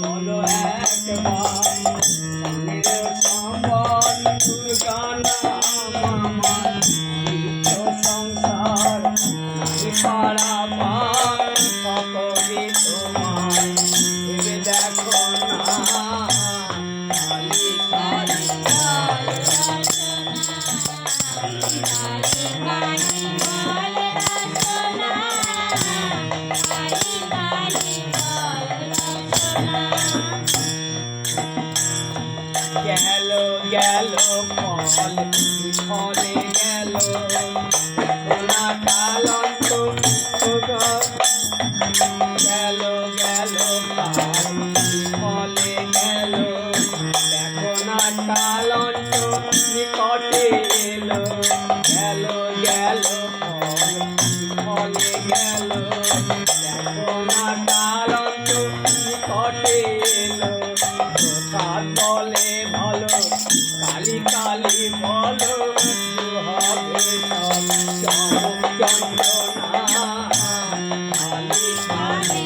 বলো একবার সঙ্গের সম্বল দুর্গা নাম আমার নিত্য সংসার নাই পাড়া পার সকলে তোমায় ভেবে দেখো না কালী কালী গেল গেল ফল ফলে গেল সোনা কালন্ত গেল গেল ফলে গেল দেখো না কালন্ত নিকটে এলো গেল গেল ফলে গেল দেখো না কালন্ত নিকটে এলো প্রসাদ বলে ভালো কালী কালী বলো হবে সব চমক যন্ত্রণা কালী কালী